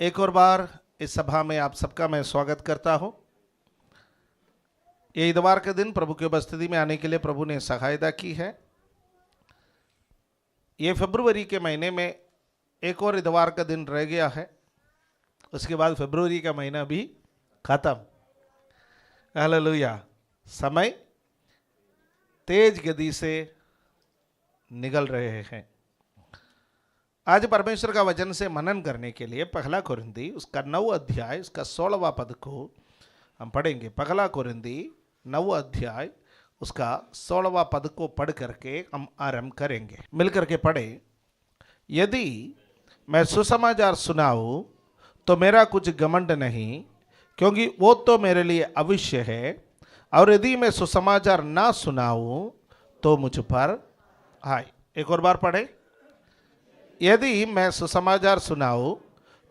एक और बार इस सभा में आप सबका मैं स्वागत करता हूं। ये इतवार के दिन प्रभु की उपस्थिति में आने के लिए प्रभु ने सहायता की है। ये फरवरी के महीने में एक और इतवार का दिन रह गया है, उसके बाद फरवरी का महीना भी खत्म। हालेलुया। समय तेज गति से निकल रहे हैं। आज परमेश्वर का वचन से मनन करने के लिए पहला कोरिन्थी उसका 9 अध्याय उसका 16वां पद को हम पढ़ेंगे। पहला कोरिन्थी 9 अध्याय उसका 16वां पद को पढ़ करके हम आरंभ करेंगे। मिलकर के पढ़े। यदि मैं सुसमाचार सुनाऊं तो मेरा कुछ घमंड नहीं, क्योंकि वो तो मेरे लिए अवश्य है, और यदि मैं सुसमाचार ना सुनाऊं तो मुझ पर हाय। एक और बार पढ़े। यदि मैं सुसमाचार सुनाऊं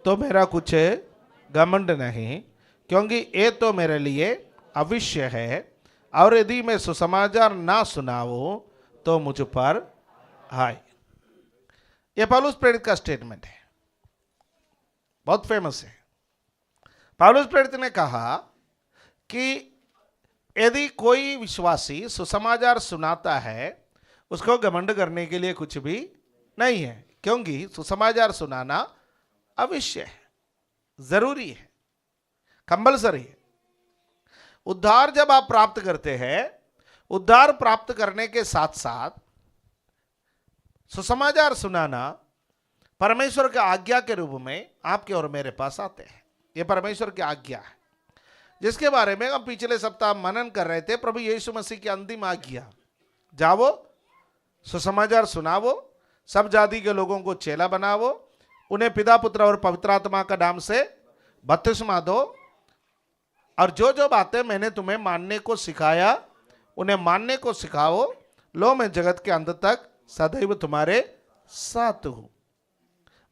तो मेरा कुछ घमंड नहीं, क्योंकि ये तो मेरे लिए अवश्य है, और यदि मैं सुसमाचार ना सुनाऊं तो मुझ पर हाय। ये पौलुस प्रेरित का स्टेटमेंट है, बहुत फेमस है। पौलुस प्रेरित ने कहा कि यदि कोई विश्वासी सुसमाचार सुनाता है, उसको घमंड करने के लिए कुछ भी नहीं है, क्योंकि सुसमाचार सुनाना अवश्य है, जरूरी है, कंपल्सरी है। उद्धार जब आप प्राप्त करते हैं, उद्धार प्राप्त करने के साथ साथ सुसमाचार सुनाना परमेश्वर की आज्ञा के रूप में आपके और मेरे पास आते हैं। यह परमेश्वर की आज्ञा है, जिसके बारे में हम पिछले सप्ताह मनन कर रहे थे। प्रभु यीशु मसीह की अंतिम आज्ञा, जाओ सुसमाचार सुनावो, सब जाति के लोगों को चेला बनावो, उन्हें पिता पुत्र और पवित्र आत्मा का नाम से बपतिस्मा दो, और जो जो बातें मैंने तुम्हें मानने को सिखाया उन्हें मानने को सिखाओ। लो मैं जगत के अंत तक सदैव तुम्हारे साथ हूं।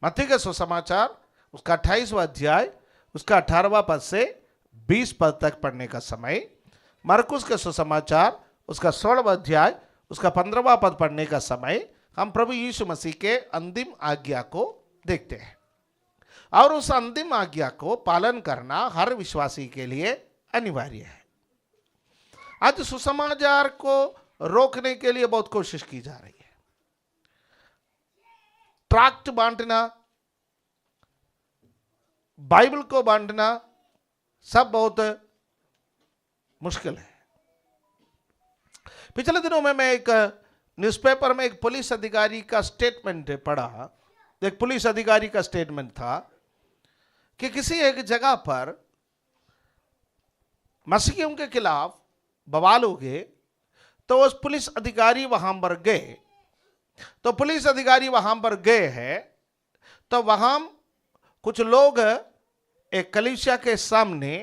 मत्ती के सुसमाचार उसका 28वां अध्याय उसका 18वां पद से 20 पद तक पढ़ने का समय, मरकुस के सुसमाचार उसका 16वां अध्याय उसका 15वां पद पढ़ने का समय, हम प्रभु यीशु मसीह के अंतिम आज्ञा को देखते हैं। और उस अंतिम आज्ञा को पालन करना हर विश्वासी के लिए अनिवार्य है। आज सुसमाचार को रोकने के लिए बहुत कोशिश की जा रही है। ट्रैक्ट बांटना, बाइबल को बांटना, सब बहुत मुश्किल है। पिछले दिनों में मैं एक न्यूज़पेपर में एक पुलिस अधिकारी का स्टेटमेंट पढ़ा। एक पुलिस अधिकारी का स्टेटमेंट था कि किसी एक जगह पर मसीहियों के खिलाफ बवाल हो गए, तो उस पुलिस अधिकारी वहां पर गए। तो पुलिस अधिकारी वहां पर गए हैं, तो वहां कुछ लोग एक कलीसिया के सामने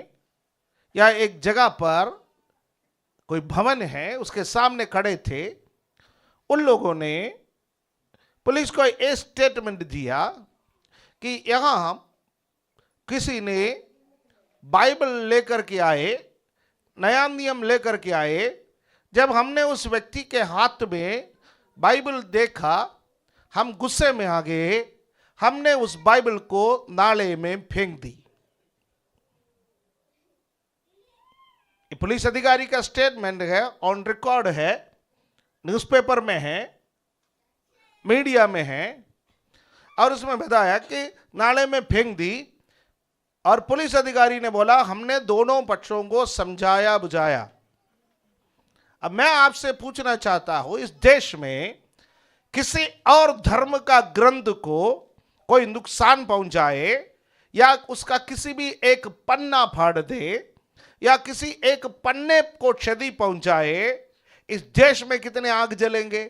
या एक जगह पर कोई भवन है उसके सामने खड़े थे। उन लोगों ने पुलिस को एक स्टेटमेंट दिया कि यहां किसी ने बाइबल लेकर के आए, नया नियम लेकर के आए। जब हमने उस व्यक्ति के हाथ में बाइबल देखा, हम गुस्से में आ गए, हमने उस बाइबल को नाले में फेंक दी। पुलिस अधिकारी का स्टेटमेंट है, ऑन रिकॉर्ड है, न्यूज़पेपर में है, मीडिया में है, और उसमें बताया कि नाले में फेंक दी। और पुलिस अधिकारी ने बोला हमने दोनों पक्षों को समझाया बुझाया। अब मैं आपसे पूछना चाहता हूं, इस देश में किसी और धर्म का ग्रंथ को कोई नुकसान पहुंचाए या उसका किसी भी एक पन्ना फाड़ दे या किसी एक पन्ने को क्षति पहुंचाए, इस देश में कितने आग जलेंगे?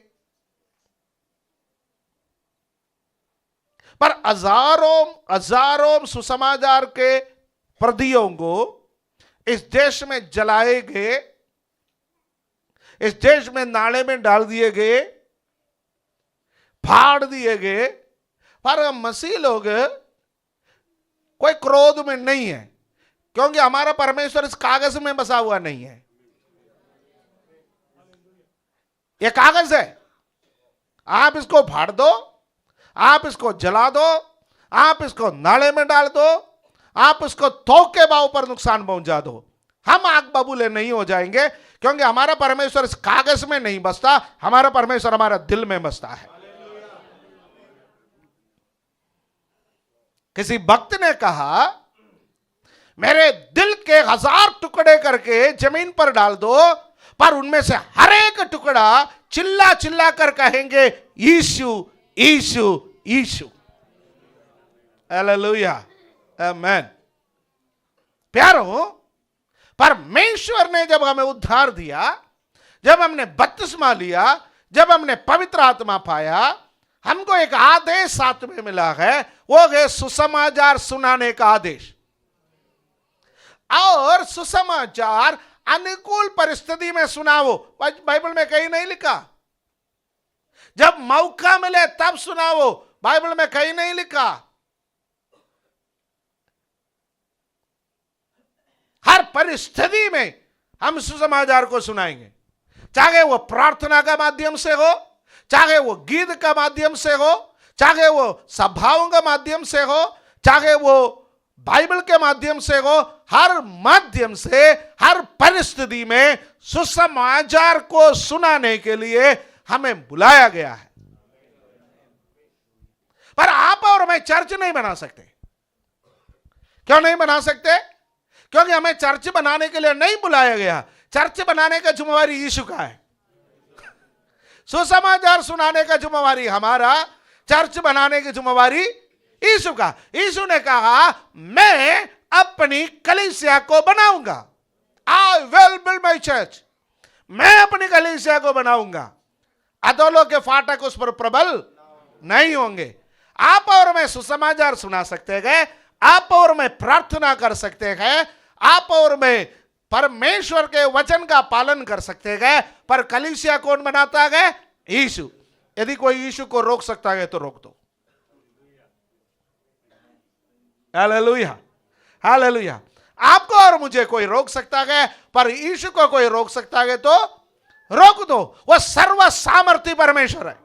पर हजारों सुसमाचार के प्रतियों को इस देश में जलाए गए, इस देश में नाले में डाल दिए गए, फाड़ दिए गए। पर मसीह लोग कोई क्रोध में नहीं है, क्योंकि हमारा परमेश्वर इस कागज में बसा हुआ नहीं है। यह कागज है, आप इसको फाड़ दो, आप इसको जला दो, आप इसको नाले में डाल दो, आप इसको थोक के भाव पर नुकसान पहुंचा दो, हम आग बबूले नहीं हो जाएंगे, क्योंकि हमारा परमेश्वर इस कागज में नहीं बसता, हमारा परमेश्वर हमारा दिल में बसता है। किसी भक्त ने कहा, मेरे दिल के 1000 टुकड़े करके जमीन पर डाल दो, पर उनमें से हर एक टुकड़ा चिल्ला चिल्ला कर कहेंगे यीशु यीशु यीशु। हालेलुया, आमेन। प्यारों, परमेश्वर ने जब हमें उद्धार दिया, जब हमने बपतिस्मा लिया, जब हमने पवित्र आत्मा पाया, हमको एक आदेश साथ में मिला है, वो है सुसमाचार सुनाने का आदेश। और सुसमाचार अनुकूल परिस्थिति में सुनाओ, बाइबल में कहीं नहीं लिखा। जब मौका मिले तब सुनाओ, बाइबल में कहीं नहीं लिखा। हर परिस्थिति में हम सुसमाचार को सुनाएंगे, चाहे वो प्रार्थना का माध्यम से हो, चाहे वो गीत का माध्यम से हो, चाहे वो सभाओं का माध्यम से हो, चाहे वो बाइबल के माध्यम से हो, हर माध्यम से हर परिस्थिति में सुसमाचार को सुनाने के लिए हमें बुलाया गया है। पर आप और मैं चर्च नहीं बना सकते। क्यों नहीं बना सकते? क्योंकि हमें चर्च बनाने के लिए नहीं बुलाया गया। चर्च बनाने का जिम्मेवारी यीशु का है, सुसमाचार सुनाने का जिम्मेवारी हमारा, चर्च बनाने की जिम्मेवारी यीशु का। यीशु ने कहा, मैं अपनी कलीसिया को बनाऊंगा, I will build my church. मैं अपनी कलीसिया को बनाऊंगा, अधोलोक के फाटक उस पर प्रबल नहीं होंगे। आप और मैं सुसमाचार सुना सकते हैं, आप और मैं प्रार्थना कर सकते हैं, आप और मैं परमेश्वर के वचन का पालन कर सकते हैं, पर कलीसिया कौन बनाता है? यीशु। यदि कोई यीशु को रोक सकता है तो रोक दो। Hallelujah, hallelujah. आपको और मुझे कोई रोक सकता है, पर यीशु को कोई रोक सकता है तो रोक दो। वह सर्व सामर्थी परमेश्वर है।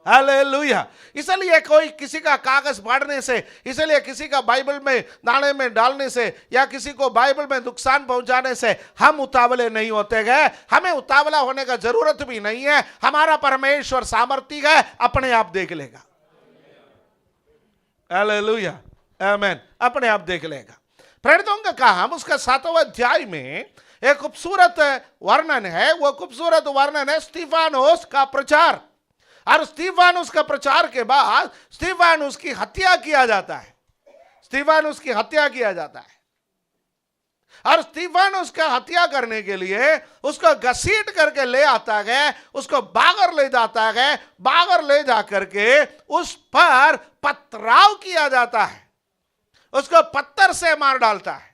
हालेलुया। इसलिए कोई किसी का कागज फाड़ने से, इसलिए किसी का बाइबल में नाले में डालने से, या किसी को बाइबल में नुकसान पहुंचाने से हम उतावले नहीं होते गए। हमें उतावला होने का जरूरत भी नहीं है। हमारा परमेश्वर सामर्थी है, अपने आप देख लेगा। हालेलुया, आमेन। अपने आप देख लेगा। प्रेरितों का काम उसका 7वां अध्याय में एक खूबसूरत वर्णन है। वो खूबसूरत वर्णन है स्तिफानोस का प्रचार। और स्तिफानोस का प्रचार के बाद स्तिफानोस की हत्या किया जाता है। स्तिफानोस की हत्या किया जाता है। और स्तिफानोस का हत्या करने के लिए उसको घसीट करके ले आता है, उसको बागर ले जाता है। बागर ले जाकर के उस पर पथराव किया जाता है, उसको पत्थर से मार डालता है।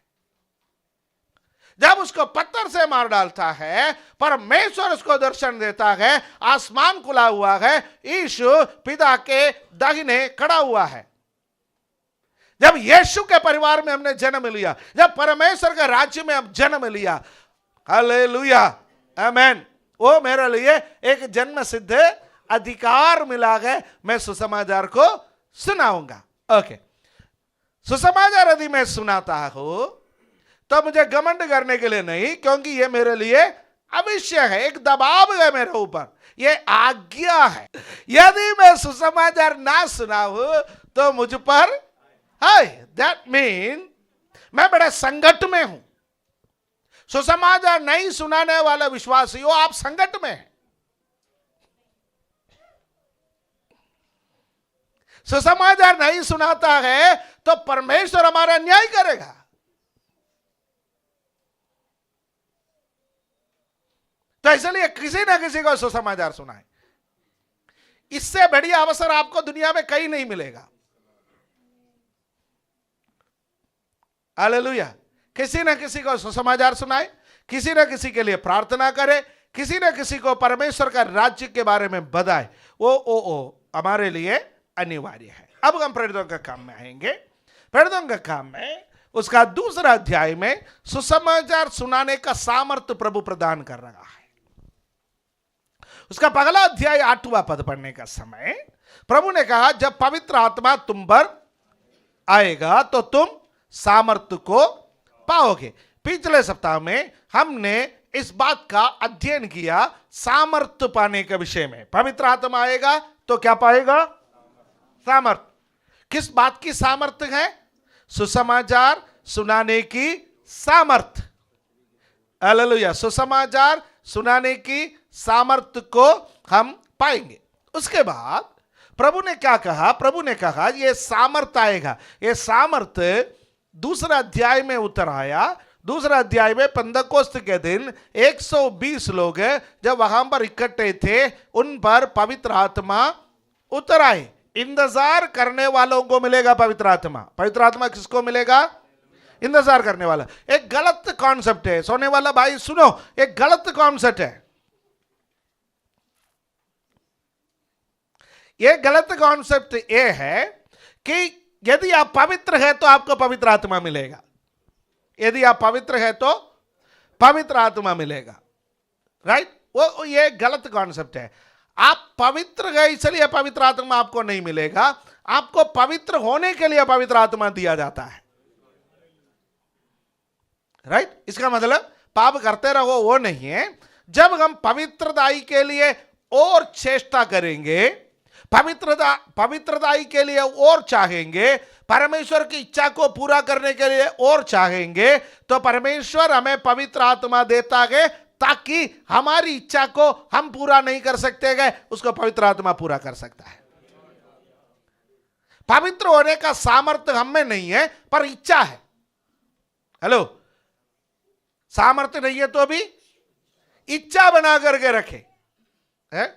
जब उसको पत्थर से मार डालता है, परमेश्वर उसको दर्शन देता है। आसमान खुला हुआ है, यीशु पिता के दाहिने खड़ा हुआ है। जब यीशु के परिवार में हमने जन्म लिया, जब परमेश्वर के राज्य में हम जन्म लिया, हालेलुया, आमेन, वो मेरे लिए एक जन्म सिद्ध अधिकार मिला है। मैं सुसमाचार को सुनाऊंगा। ओके, सुसमाचार यदि मैं सुनाता हूं तो मुझे घमंड करने के लिए नहीं, क्योंकि ये मेरे लिए आवश्यक है, एक दबाव है मेरे ऊपर, ये आज्ञा है। यदि मैं सुसमाचार ना सुनाऊं तो मुझ पर है, दैट मीन मैं बड़े संकट में हूं। सुसमाचार नहीं सुनाने वाले विश्वासियों, आप संकट में हैं। सुसमाचार नहीं सुनाता है तो परमेश्वर हमारा न्याय करेगा। तो इसलिए किसी ना किसी को सुसमाचार सुनाए। इससे बढ़िया अवसर आपको दुनिया में कहीं नहीं मिलेगा। हालेलुया। किसी ना किसी को सुसमाचार सुनाए, किसी ना किसी के लिए प्रार्थना करे, किसी ना किसी को परमेश्वर का राज्य के बारे में बताए। वो हमारे लिए अनिवार्य है। अब हम प्रेरितों का काम में आएंगे। प्रेरितों का काम में उसका 2 अध्याय में सुसमाचार सुनाने का सामर्थ्य प्रभु प्रदान कर रहा है। उसका पहला अध्याय 8वां पद पढ़ने का समय प्रभु ने कहा जब पवित्र आत्मा तुम पर आएगा तो तुम सामर्थ्य को पाओगे। पिछले सप्ताह में हमने इस बात का अध्ययन किया सामर्थ्य पाने के विषय में। पवित्र आत्मा आएगा तो क्या पाएगा? सामर्थ्य। किस बात की सामर्थ्य है? सुसमाचार सुनाने की सामर्थ्य। हालेलुया। सुसमाचार सुनाने की सामर्थ्य को हम पाएंगे। उसके बाद प्रभु ने क्या कहा? प्रभु ने कहा ये सामर्थ्य आएगा। ये सामर्थ्य दूसरा अध्याय में उतर आया। दूसरा अध्याय में पेंतकोस्त के दिन 120 लोग जब वहां पर इकट्ठे थे, उन पर पवित्र आत्मा उतर आए। इंतजार करने वालों को मिलेगा पवित्र आत्मा। पवित्र आत्मा किसको मिलेगा? इंतजार करने वाला। एक गलत कॉन्सेप्ट है। सोने वाला भाई सुनो, एक गलत कॉन्सेप्ट है। यह गलत कॉन्सेप्ट यह है कि यदि आप पवित्र है तो आपको पवित्र आत्मा मिलेगा। यदि आप पवित्र है तो पवित्र आत्मा मिलेगा। राइट? वो ये गलत कॉन्सेप्ट है। आप पवित्र गए इसलिए पवित्र आत्मा आपको नहीं मिलेगा। आपको पवित्र होने के लिए पवित्र आत्मा दिया जाता है। राइट? इसका मतलब पाप करते रहो वो नहीं है। जब हम पवित्रताई के लिए और चेष्टा करेंगे, पवित्रताई के लिए और चाहेंगे, परमेश्वर की इच्छा को पूरा करने के लिए और चाहेंगे, तो परमेश्वर हमें पवित्र आत्मा देता है ताकि हमारी इच्छा को हम पूरा नहीं कर सकते गए, उसको पवित्र आत्मा पूरा कर सकता है। पवित्र होने का सामर्थ्य हम में नहीं है, पर इच्छा है। हेलो, सामर्थ्य नहीं है तो भी इच्छा बना करके रखे है।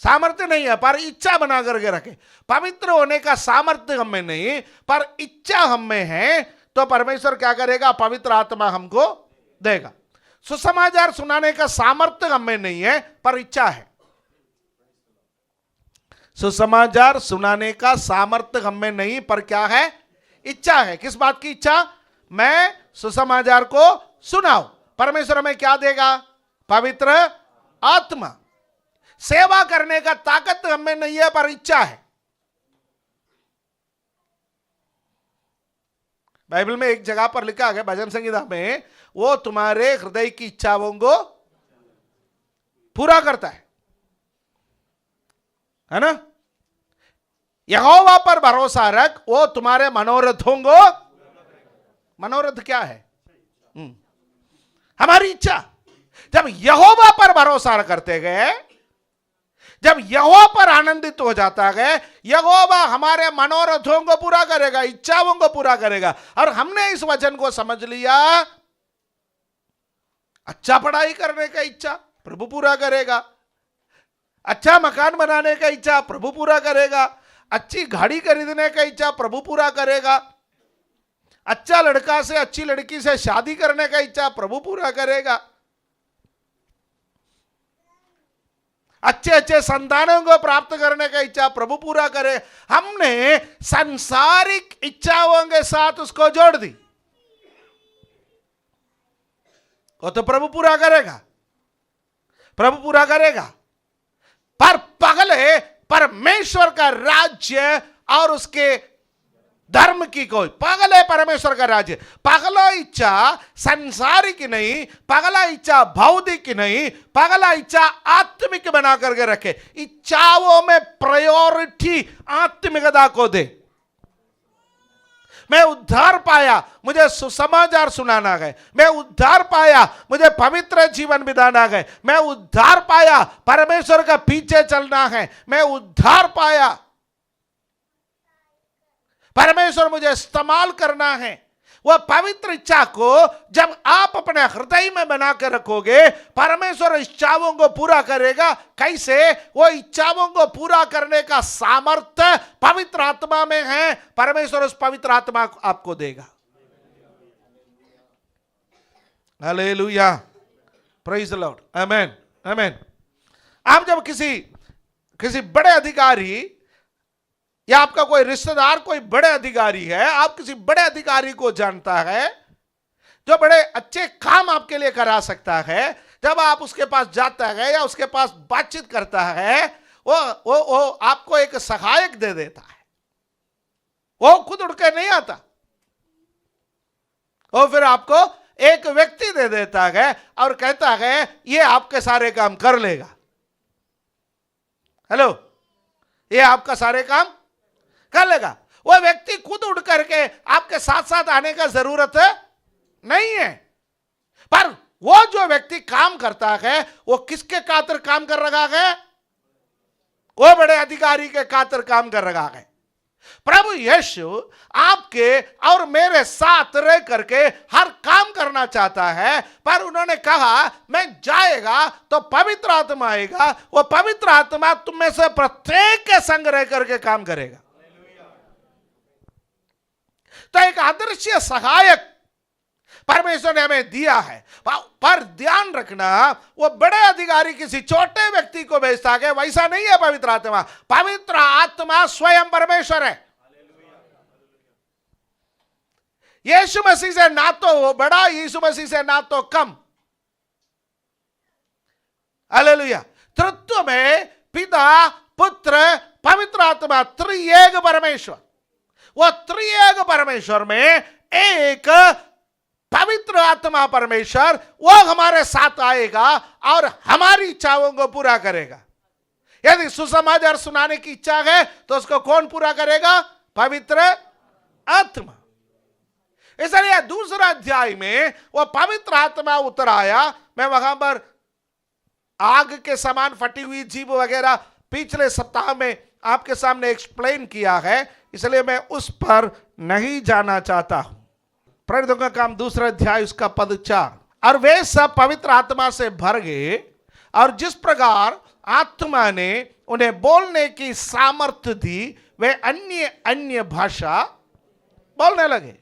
सामर्थ्य नहीं है पर इच्छा बना करके रखे। पवित्र होने का सामर्थ्य हम में नहीं, पर इच्छा हम में है, तो परमेश्वर क्या करेगा? पवित्र आत्मा हमको देगा। सुसमाचार सुनाने का सामर्थ्य हम में नहीं है, पर इच्छा है। सुसमाचार सुनाने का सामर्थ्य हम में नहीं, पर क्या है? इच्छा है। किस बात की इच्छा? मैं सुसमाचार को सुनाऊं। परमेश्वर हमें क्या देगा? पवित्र आत्मा। सेवा करने का ताकत हमें नहीं है, पर इच्छा है। बाइबल में एक जगह पर लिखा है, भजन संगीता में, वो तुम्हारे हृदय की इच्छाओं को पूरा करता है ना? यहोवा पर भरोसा रख, वो तुम्हारे मनोरथों को, मनोरथ क्या है? हमारी इच्छा। जब यहोवा पर भरोसा करते गए, जब यहोवा पर आनंदित हो जाता है, यहोवा हमारे मनोरथों को पूरा करेगा, इच्छाओं को पूरा करेगा। और हमने इस वचन को समझ लिया, अच्छा पढ़ाई करने का इच्छा प्रभु पूरा करेगा, अच्छा मकान बनाने का इच्छा प्रभु पूरा करेगा, अच्छी गाड़ी खरीदने का इच्छा प्रभु पूरा करेगा, अच्छा लड़का से अच्छी लड़की से शादी करने का इच्छा प्रभु पूरा करेगा, अच्छे अच्छे संतानों को प्राप्त करने का इच्छा प्रभु पूरा करे। हमने सांसारिक इच्छाओं के साथ उसको जोड़ दी, वो तो प्रभु पूरा करेगा, प्रभु पूरा करेगा। पर पगले परमेश्वर का राज्य और उसके धर्म की कोई, पगले परमेश्वर का राज्य। पगला इच्छा संसारिक नहीं, पगला इच्छा भौतिक नहीं, पगला इच्छा आत्मिक बना करके रखे। इच्छाओं में प्रायोरिटी आत्मिकता को दे। मैं उद्धार पाया, मुझे सुसमाचार सुनाना है। मैं उद्धार पाया, मुझे पवित्र जीवन बिताना है। मैं उद्धार पाया, परमेश्वर का पीछे चलना है। मैं उद्धार पाया, परमेश्वर मुझे इस्तेमाल करना है। वह पवित्र इच्छा को जब आप अपने हृदय में बना के रखोगे, परमेश्वर इच्छाओं को पूरा करेगा। कैसे? वो इच्छाओं को पूरा करने का सामर्थ्य पवित्र आत्मा में है। परमेश्वर उस पवित्र आत्मा को आपको देगा। हालेलुया, प्रेज द लॉर्ड, आमेन, आमेन। आप जब किसी बड़े अधिकारी या आपका कोई रिश्तेदार कोई बड़े अधिकारी है, आप किसी बड़े अधिकारी को जानता है जो बड़े अच्छे काम आपके लिए करा सकता है, जब आप उसके पास जाता है या उसके पास बातचीत करता है, वो आपको एक सहायक दे देता है, वो खुद उड़ के नहीं आता, वो फिर आपको एक व्यक्ति दे देता है और कहता है ये आपके सारे काम कर लेगा। हेलो, ये आपका सारे काम कर लेगा। वो व्यक्ति खुद उड़ करके आपके साथ साथ आने का जरूरत नहीं है, पर वो जो व्यक्ति काम करता है वो किसके खातिर काम कर रहा है? वो बड़े अधिकारी के खातिर काम कर रहा है। प्रभु यीशु आपके और मेरे साथ रह करके हर काम करना चाहता है, पर उन्होंने कहा मैं जाएगा तो पवित्र आत्मा आएगा, वो पवित्र आत्मा तुम में से प्रत्येक के संग रह करके काम करेगा। तो एक अदृश्य सहायक परमेश्वर ने हमें दिया है, पर ध्यान रखना वो बड़े अधिकारी किसी छोटे व्यक्ति को भेजता है, वैसा नहीं है पवित्र आत्मा। पवित्र आत्मा स्वयं परमेश्वर है। यीशु मसीह से ना तो वो बड़ा, यीशु मसीह से ना तो कम। हालेलुया। तृत्व में पिता, पुत्र, पवित्र आत्मा, त्रिएक परमेश्वर। वो त्रिएक परमेश्वर में एक पवित्र आत्मा परमेश्वर वो हमारे साथ आएगा और हमारी इच्छाओं को पूरा करेगा। यदि सुसमाचार सुनाने की इच्छा है तो उसको कौन पूरा करेगा? पवित्र आत्मा। इसलिए दूसरा अध्याय में वो पवित्र आत्मा उतर आया। मैं वहां पर आग के समान फटी हुई जीभ वगैरह पिछले सप्ताह में आपके सामने एक्सप्लेन किया है, इसलिए मैं उस पर नहीं जाना चाहता हूं। प्रेरितों का काम दूसरा अध्याय उसका पद 4। और वे सब पवित्र आत्मा से भर गए और जिस प्रकार आत्मा ने उन्हें बोलने की सामर्थ्य दी वे अन्य अन्य भाषा बोलने लगे।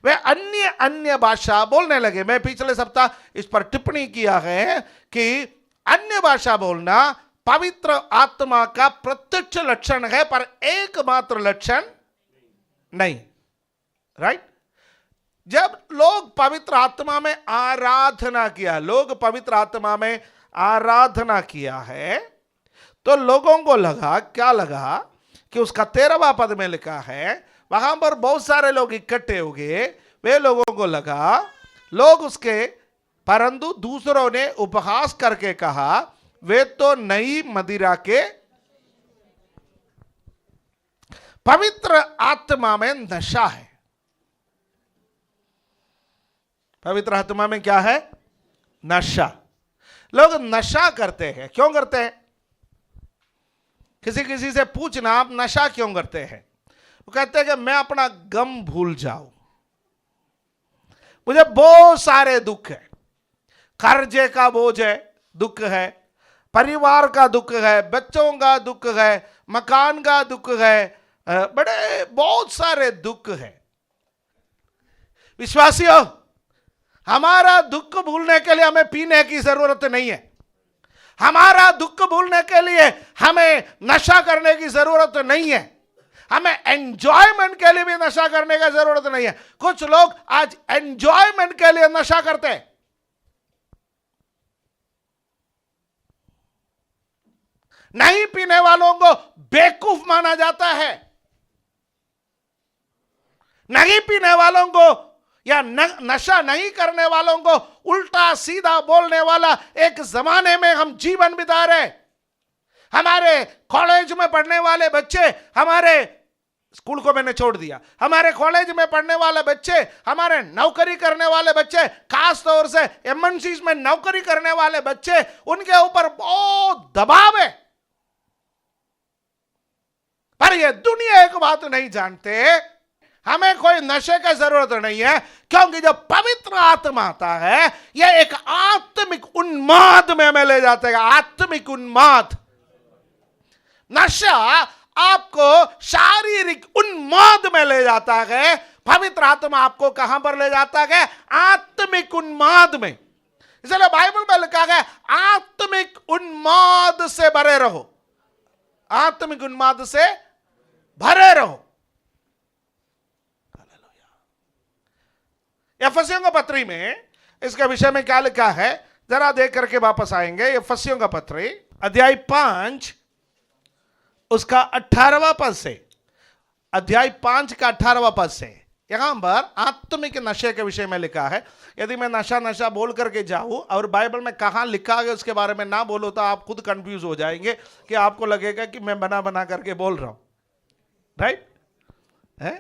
वे अन्य अन्य भाषा बोलने लगे। मैं पिछले सप्ताह इस पर टिप्पणी किया है कि अन्य भाषा बोलना पवित्र आत्मा का प्रत्यक्ष लक्षण है, पर एकमात्र लक्षण नहीं। राइट? जब लोग पवित्र आत्मा में आराधना किया, लोग पवित्र आत्मा में आराधना किया है, तो लोगों को लगा, क्या लगा कि उसका 13वां पद में लिखा है, वहां पर बहुत सारे लोग इकट्ठे हो गए। वे लोगों को लगा, लोग उसके, परंतु दूसरों ने उपहास करके कहा वे तो नई मदिरा के। पवित्र आत्मा में नशा है। पवित्र आत्मा में क्या है? नशा। लोग नशा करते हैं। क्यों करते हैं? किसी किसी से पूछना आप नशा क्यों करते हैं? वो कहते हैं कि मैं अपना गम भूल जाऊं, मुझे बहुत सारे दुख है, कर्जे का बोझ है, दुख है, परिवार का दुख है, बच्चों का दुख है, मकान का दुख है, बड़े बहुत सारे दुख है। विश्वासियों, हमारा दुख भूलने के लिए हमें पीने की जरूरत नहीं है। हमारा दुख भूलने के लिए हमें नशा करने की जरूरत नहीं है। हमें एंजॉयमेंट के लिए भी नशा करने की जरूरत नहीं है। कुछ लोग आज एंजॉयमेंट के लिए नशा करते हैं। नहीं पीने वालों को बेवकूफ माना जाता है। नहीं पीने वालों को या नशा नहीं करने वालों को उल्टा सीधा बोलने वाला एक जमाने में हम जीवन बिता रहे। हमारे कॉलेज में पढ़ने वाले बच्चे, हमारे स्कूल को मैंने छोड़ दिया, हमारे कॉलेज में पढ़ने वाले बच्चे, हमारे नौकरी करने वाले बच्चे, खास तौर से एमएनसीज में नौकरी करने वाले बच्चे, उनके ऊपर बहुत दबाव है। पर ये दुनिया एक बात नहीं जानते, हमें कोई नशे की जरूरत नहीं है, क्योंकि जब पवित्र आत्मा आता है यह एक आत्मिक उन्माद में हमें ले जाता है। आत्मिक उन्माद। नशा आपको शारीरिक उन्माद में ले जाता है, पवित्र आत्मा आपको कहां पर ले जाता है? आत्मिक उन्माद में। इसलिए बाइबल में लिखा है आत्मिक उन्माद से भरे रहो। आत्मिक उन्माद से भरे रहो। एफेसियों का पत्री में इसके विषय में क्या लिखा है जरा देख करके वापस आएंगे। एफेसियों का पत्री अध्याय 5 उसका 18वां पद से, अध्याय 5 का 18वां पद से, यहां पर आत्मिक नशे के विषय में लिखा है। यदि मैं नशा नशा बोल करके जाऊं और बाइबल में कहां लिखा है उसके बारे में ना बोलो तो आप खुद कंफ्यूज हो जाएंगे कि आपको लगेगा कि मैं बना बना करके बोल रहा हूं। राइट है?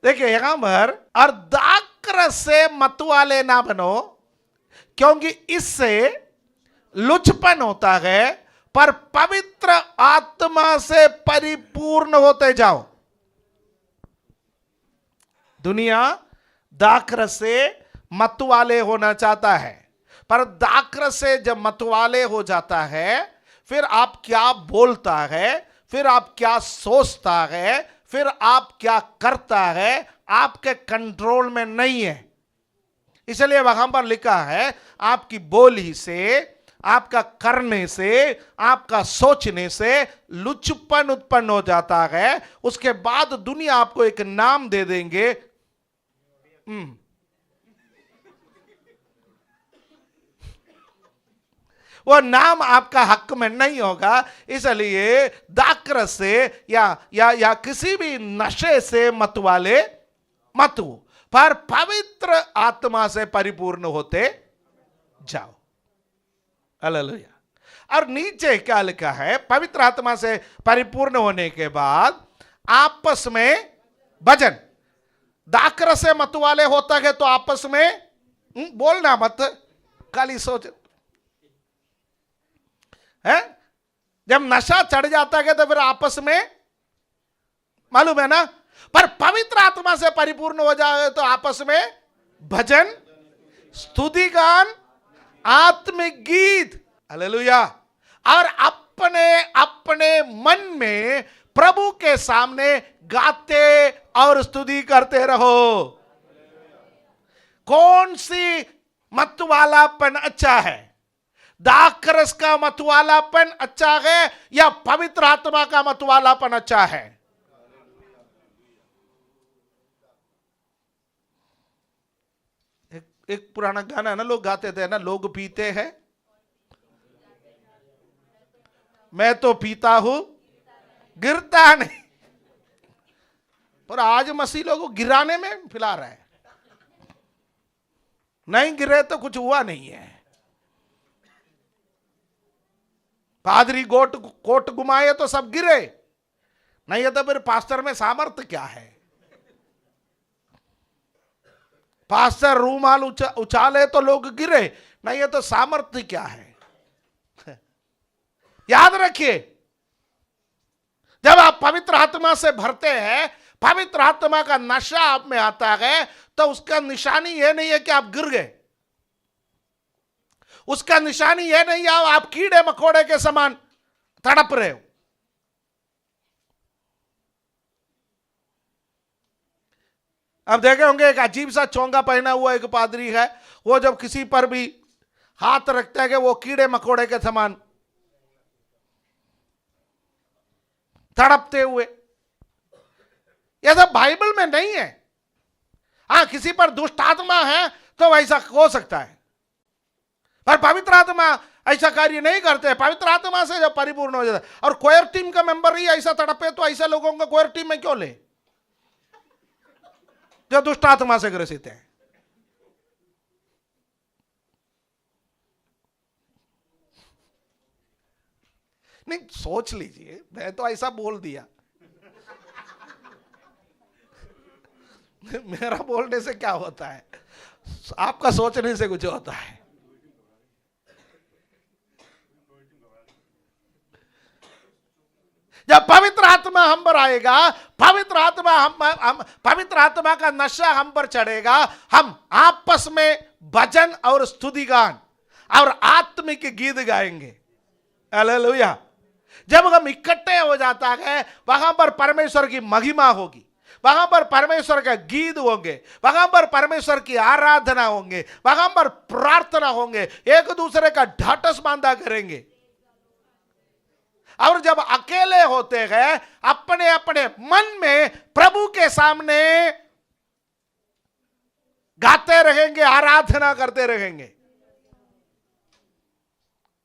देखिए यहां पर, और दाखरस से मतवाले ना बनो क्योंकि इससे लुचपन होता है, पर पवित्र आत्मा से परिपूर्ण होते जाओ। दुनिया दाखरस से मतवाले होना चाहता है, पर दाखरस से जब मतवाले हो जाता है, फिर आप क्या बोलता है, फिर आप क्या सोचता है, फिर आप क्या करता है, आपके कंट्रोल में नहीं है। इसलिए वहां पर लिखा है, आपकी बोली से, आपका करने से, आपका सोचने से लुचपन उत्पन्न हो जाता है। उसके बाद दुनिया आपको एक नाम दे देंगे, वो नाम आपका हक में नहीं होगा। इसलिए दाखरस से या किसी भी नशे से मतवाले मत हो, पर पवित्र आत्मा से परिपूर्ण होते जाओ। हालेलुया। और नीचे क्या लिखा है? पवित्र आत्मा से परिपूर्ण होने के बाद आपस में भजन। दाखरस से मतवाले होता है तो आपस में बोलना मत, खाली सोच है। जब नशा चढ़ जाता है तो फिर आपस में, मालूम है ना, पर पवित्र आत्मा से परिपूर्ण हो जाए तो आपस में भजन, स्तुति गान, आत्मिक गीत, हालेलुया, और अपने अपने मन में प्रभु के सामने गाते और स्तुति करते रहो। कौन सी मतवालापन अच्छा है? दाखरस का मतवालापन अच्छा है या पवित्र आत्मा का मतवालापन अच्छा है? एक पुराना गाना ना, लोग गाते थे ना, लोग पीते हैं मैं तो पीता हूं गिरता नहीं। पर आज मसीह लोगों को गिराने में फिला रहा है। नहीं गिरे तो कुछ हुआ नहीं है। पादरी कोट घुमाए तो सब गिरे, नहीं है तो फिर पास्टर में सामर्थ्य क्या है? पास्टर रूमाल उछाले तो लोग गिरे, नहीं है तो सामर्थ्य क्या है? याद रखिए, जब आप पवित्र आत्मा से भरते हैं, पवित्र आत्मा का नशा आप में आता है, तो उसका निशानी यह नहीं है कि आप गिर गए। उसका निशानी यह नहीं है आप कीड़े मकोड़े के समान तड़प रहे हो। अब देखे होंगे एक अजीब सा चोंगा पहना हुआ एक पादरी है, वो जब किसी पर भी हाथ रखता है कि वो कीड़े मकोड़े के समान तड़पते हुए। यह सब बाइबल में नहीं है। हां, किसी पर दुष्ट आत्मा है तो वैसा हो सकता है, पर पवित्र आत्मा ऐसा कार्य नहीं करते। पवित्र आत्मा से जब परिपूर्ण हो जाता है, और कोयर टीम का मेंबर ही ऐसा तड़पे तो ऐसे लोगों को कोयर टीम में क्यों ले, जो दुष्ट आत्मा से ग्रसित है? नहीं, सोच लीजिए, मैं तो ऐसा बोल दिया। मेरा बोलने से क्या होता है? आपका सोचने से कुछ होता है। जब पवित्र आत्मा हम पर आएगा, पवित्र आत्मा हम पवित्र आत्मा का नशा हम पर चढ़ेगा, हम आपस में भजन और स्तुति गान और आत्मिक गीत गाएंगे। हालेलुया। जब हम इकट्ठे हो जाता है, वहां पर परमेश्वर की महिमा होगी, वहां पर परमेश्वर का गीत होंगे, वहां पर परमेश्वर की आराधना होंगे, वहां पर प्रार्थना होंगे, एक दूसरे का ढाटस बांधा करेंगे। और जब अकेले होते हैं, अपने अपने मन में प्रभु के सामने गाते रहेंगे, आराधना करते रहेंगे।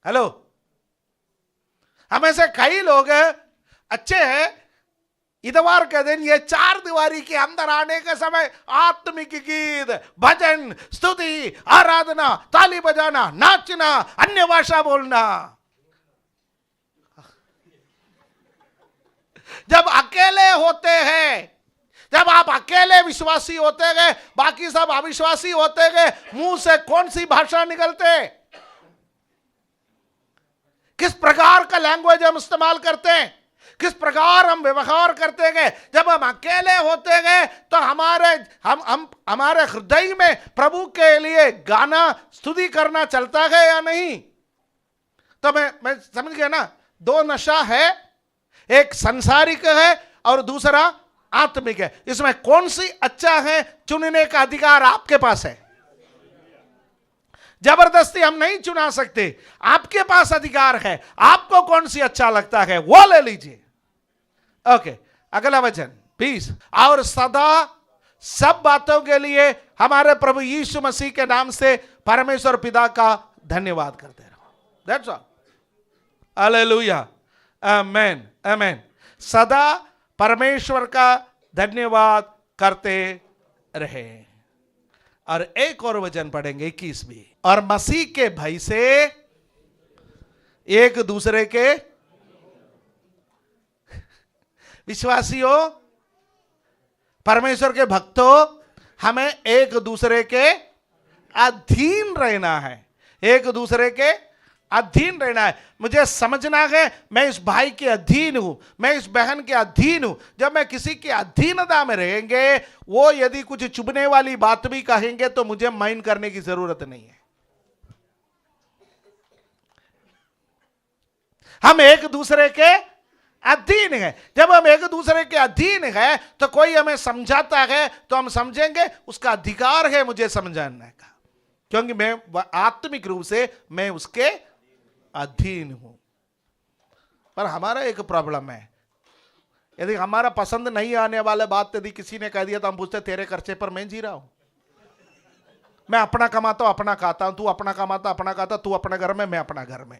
हेलो, हमें से कई लोग अच्छे हैं। इतवार के दिन ये चार दीवारी के अंदर आने के समय आत्मिक गीत, भजन, स्तुति, आराधना, ताली बजाना, नाचना, अन्य भाषा बोलना। जब अकेले होते हैं, जब आप अकेले विश्वासी होते गए, बाकी सब अविश्वासी होते गए, मुंह से कौन सी भाषा निकलते, किस प्रकार का लैंग्वेज हम इस्तेमाल करते हैं, किस प्रकार हम व्यवहार करते गए। जब हम अकेले होते गए तो हमारे हृदय में प्रभु के लिए गाना, स्तुति करना चलता गया या नहीं। तो मैं समझ गया ना, दो नशा है, एक संसारिक है और दूसरा आत्मिक है। इसमें कौन सी अच्छा है चुनने का अधिकार आपके पास है। जबरदस्ती हम नहीं चुना सकते, आपके पास अधिकार है। आपको कौन सी अच्छा लगता है वो ले लीजिए। ओके, अगला वचन 20। और सदा सब बातों के लिए हमारे प्रभु यीशु मसीह के नाम से परमेश्वर पिता का धन्यवाद करते रहो। That's all. हालेलुया, आमेन, आमेन। सदा परमेश्वर का धन्यवाद करते रहे। और एक और वचन पढ़ेंगे 21 और मसीह के भय से एक दूसरे के विश्वासियों, परमेश्वर के भक्तों, हमें एक दूसरे के अधीन रहना है। एक दूसरे के अधीन रहना है। मुझे समझना है मैं इस भाई के अधीन हूं, मैं इस बहन के अधीन हूं। जब मैं किसी की अधीनता में रहेंगे, वो यदि कुछ चुभने वाली बात भी कहेंगे तो मुझे माइंड करने की जरूरत नहीं है। हम एक दूसरे के अधीन है। जब हम एक दूसरे के अधीन है तो कोई हमें समझाता है तो हम समझेंगे उसका अधिकार है मुझे समझाने का, क्योंकि मैं आत्मिक रूप से मैं उसके अधीन हूं। पर हमारा एक प्रॉब्लम है, यदि हमारा पसंद नहीं आने वाले बात यदि किसी ने कह दिया तो हम पूछते तेरे खर्चे पर मैं जी रहा हूं। मैं अपना कमाता हूं, अपना खाता हूं, तू अपना कमाता अपना खाता, तू अपने घर में, मैं अपना घर में।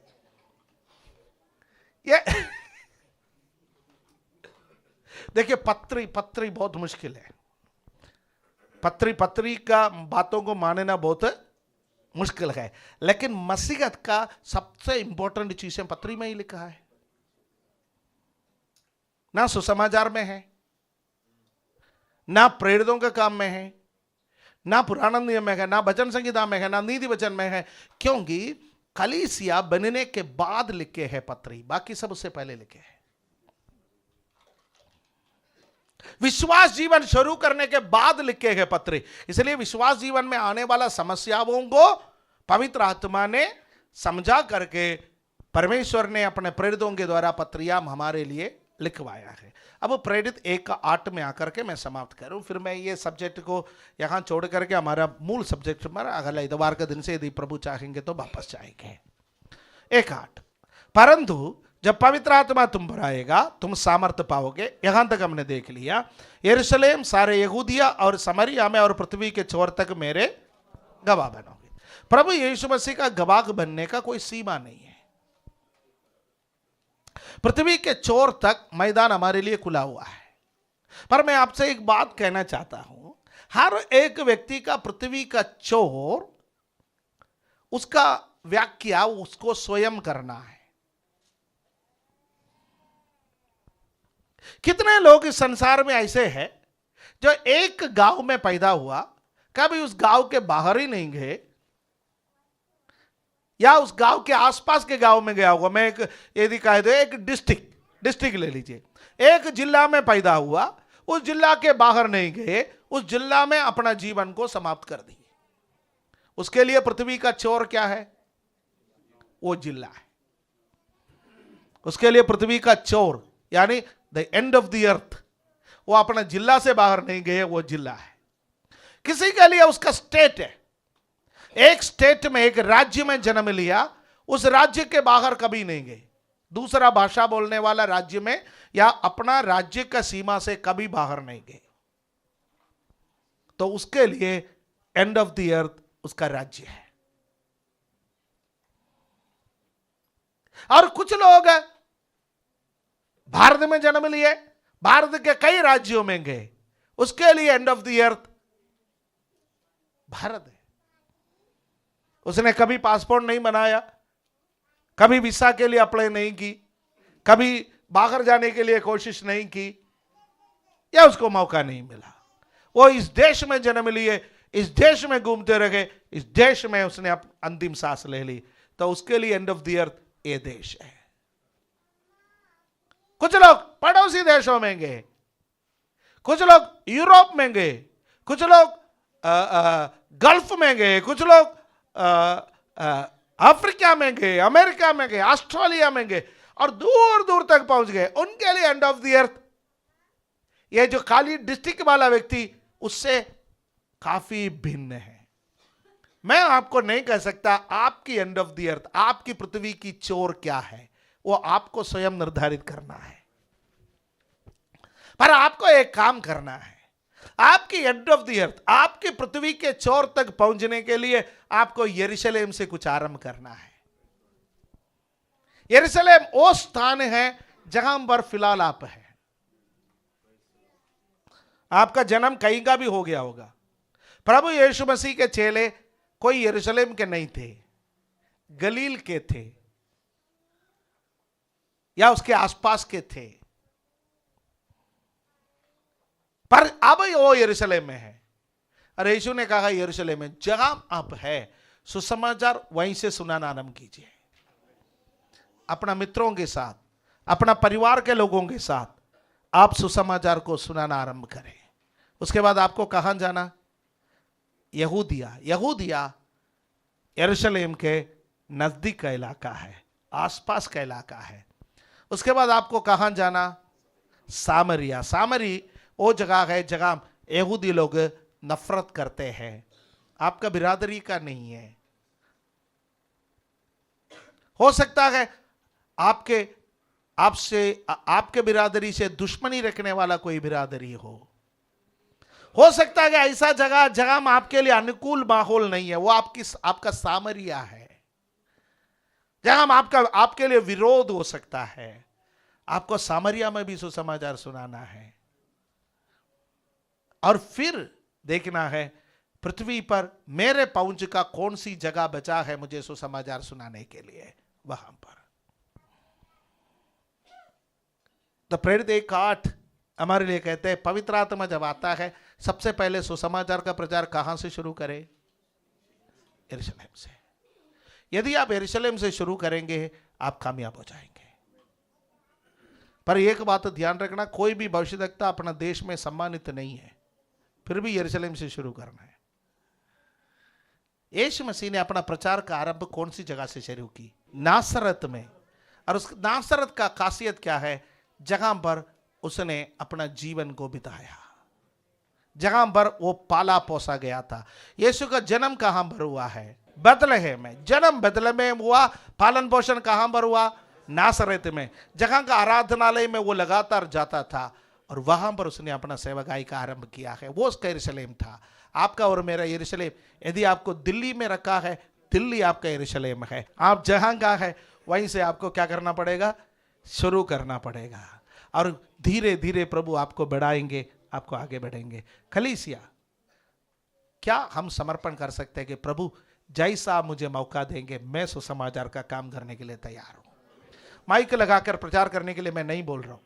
ये देखिए, पत्री बहुत मुश्किल है। पत्री का बातों को मानना बहुत मुश्किल है, लेकिन मसीहत का सबसे इंपॉर्टेंट चीजें पत्री में ही लिखा है। ना सुसमाचार में है, ना प्रेरितों के काम में है, ना पुराना नियम में है, ना भजन संहिता में है, ना नीति वचन में है। क्योंकि कलीसिया बनने के बाद लिखे हैं पत्री, बाकी सब उससे पहले लिखे हैं। विश्वास जीवन शुरू करने के बाद लिखे गए पत्र। इसलिए विश्वास जीवन में आने वाला समस्याओं को पवित्र आत्मा ने समझा करके परमेश्वर ने अपने प्रेरितों के द्वारा पत्रियां हमारे लिए लिखवाया है। अब प्रेरित 1:8 में आकर के मैं समाप्त करूं, फिर मैं ये सब्जेक्ट को यहां छोड़ करके हमारा मूल सब्जेक्ट पर अगला इतवार के दिन से यदि प्रभु चाहेंगे तो वापस जाएंगे। 1:8 परंतु जब पवित्र आत्मा तुम पर आएगा तुम सामर्थ्य पाओगे। यहां तक हमने देख लिया। यरूशलेम, सारे यहूदिया और समरिया में और पृथ्वी के छोर तक मेरे गवाह बनोगे। प्रभु यीशु मसीह का गवाह बनने का कोई सीमा नहीं है। पृथ्वी के छोर तक मैदान हमारे लिए खुला हुआ है। पर मैं आपसे एक बात कहना चाहता हूं, हर एक व्यक्ति का पृथ्वी का छोर, उसका व्याख्या उसको स्वयं करना है। कितने लोग इस संसार में ऐसे हैं जो एक गांव में पैदा हुआ, कभी उस गांव के बाहर ही नहीं गए, या उस गांव के आसपास के गांव में गया होगा। मैं एक यदि कह दो, एक डिस्ट्रिक्ट ले लीजिए, एक जिला में पैदा हुआ, उस जिला के बाहर नहीं गए, उस जिला में अपना जीवन को समाप्त कर दिए। उसके लिए पृथ्वी का छोर क्या है? वो जिला है। उसके लिए पृथ्वी का छोर यानी the end of the earth, वो अपना जिला से बाहर नहीं गए, वो जिला है। किसी के लिए उसका स्टेट है। एक स्टेट में, एक राज्य में जन्म लिया, उस राज्य के बाहर कभी नहीं गए। दूसरा भाषा बोलने वाला राज्य में या अपना राज्य का सीमा से कभी बाहर नहीं गए, तो उसके लिए एंड ऑफ द अर्थ उसका राज्य है। और कुछ लोग भारत में जन्म लिए, भारत के कई राज्यों में गए, उसके लिए end of the earth Bharat है। उसने कभी पासपोर्ट नहीं बनाया, कभी वीसा के लिए अप्लाई नहीं की, कभी बाहर जाने के लिए कोशिश नहीं की, या उसको मौका नहीं मिला। वो इस देश में जन्म लिए, इस देश में घूमते रहे, इस देश में उसने अंतिम सांस ले ली, तो उसके लिए एंड ऑफ द अर्थ ये देश है। कुछ लोग पड़ोसी देशों में गए, कुछ लोग यूरोप में गए, कुछ लोग गल्फ में गए, कुछ लोग अफ्रीका में गए, अमेरिका में गए, ऑस्ट्रेलिया में गए और दूर दूर तक पहुंच गए। उनके लिए एंड ऑफ द अर्थ ये जो खाली डिस्ट्रिक्ट वाला व्यक्ति उससे काफी भिन्न है। मैं आपको नहीं कह सकता आपकी एंड ऑफ द अर्थ, आपकी पृथ्वी की चोर क्या है, वो आपको स्वयं निर्धारित करना है। पर आपको एक काम करना है, आपकी एंड ऑफ द अर्थ, आपकी पृथ्वी के चोर तक पहुंचने के लिए आपको यरूशलेम से कुछ आरंभ करना है। यरूशलेम वो स्थान है जहां पर फिलहाल आप हैं। आपका जन्म कहीं का भी हो गया होगा। प्रभु यीशु मसीह के चेले कोई यरूशलेम के नहीं थे, गलील के थे या उसके आसपास के थे, पर अब वो यरूशलेम में है। और यीशु ने कहा यरूशलेम में जहां आप है सुसमाचार वहीं से सुनाना आरंभ कीजिए। अपना मित्रों के साथ, अपना परिवार के लोगों के साथ आप सुसमाचार को सुनाना आरंभ करें। उसके बाद आपको कहां जाना? यहूदिया। यहूदिया यरूशलेम के नजदीक का इलाका है, आसपास का इलाका है। उसके बाद आपको कहां जाना? सामरिया। सामरी वो जगह है जगह यहूदी लोग नफरत करते हैं, आपका बिरादरी का नहीं है। हो सकता है आपके बिरादरी से दुश्मनी रखने वाला कोई बिरादरी हो सकता है ऐसा जगह में आपके लिए अनुकूल माहौल नहीं है, वो आपका सामरिया है, जहां आपके लिए विरोध हो सकता है। आपको सामरिया में भी सुसमाचार सुनाना है और फिर देखना है पृथ्वी पर मेरे पहुंच का कौन सी जगह बचा है मुझे सुसमाचार सुनाने के लिए, वहां पर। तो प्रेरित 1:8 हमारे लिए कहते हैं पवित्र आत्मा जब आता है सबसे पहले सुसमाचार का प्रचार कहां से शुरू करें? यरूशलेम से। यदि आप यरूशलेम से शुरू करेंगे आप कामयाब हो जाएंगे। पर एक बात ध्यान रखना, कोई भी भविष्यवक्ता अपना देश में सम्मानित नहीं है, फिर भी यरूशलेम से शुरू करना है। यीशु मसीह ने अपना प्रचार का आरंभ कौन सी जगह से शुरू की? नासरत में। और उस नासरत का खासियत क्या है? जहां पर उसने अपना जीवन को बिताया, जहां पर वो पाला पोसा गया था। यीशु का जन्म कहां पर हुआ है? बेथलेहम में। जन्म बेथलेहम में हुआ, पालन पोषण कहां पर हुआ? नासरत में, जहां का आराधनालय में वो लगातार जाता था और वहां पर उसने अपना सेवकाई का आरंभ किया है। वो उसका यरूशलेम था। आपका और मेरा यरूशलेम, यदि आपको दिल्ली में रखा है, दिल्ली आपका यरूशलेम है। आप जहां का है वहीं से आपको क्या करना पड़ेगा? शुरू करना पड़ेगा और धीरे धीरे प्रभु आपको बढ़ाएंगे, आपको आगे बढ़ेंगे। कलीसिया, क्या हम समर्पण कर सकते हैं कि प्रभु जैसा मुझे मौका देंगे मैं सुसमाचार का काम करने के लिए तैयार हूं। माइक लगाकर प्रचार करने के लिए मैं नहीं बोल रहा हूं,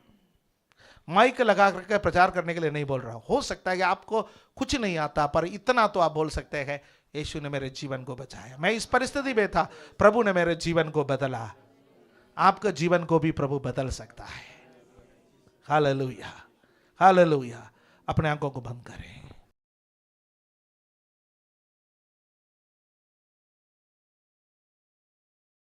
माइक लगा करके प्रचार करने के लिए नहीं बोल रहा हूं। हो सकता है कि आपको कुछ नहीं आता, पर इतना तो आप बोल सकते हैं यीशु ने मेरे जीवन को बचाया, मैं इस परिस्थिति में था, प्रभु ने मेरे जीवन को बदला। आपका जीवन को भी प्रभु बदल सकता है। Hallelujah, hallelujah. अपने आंखों को बंद करें।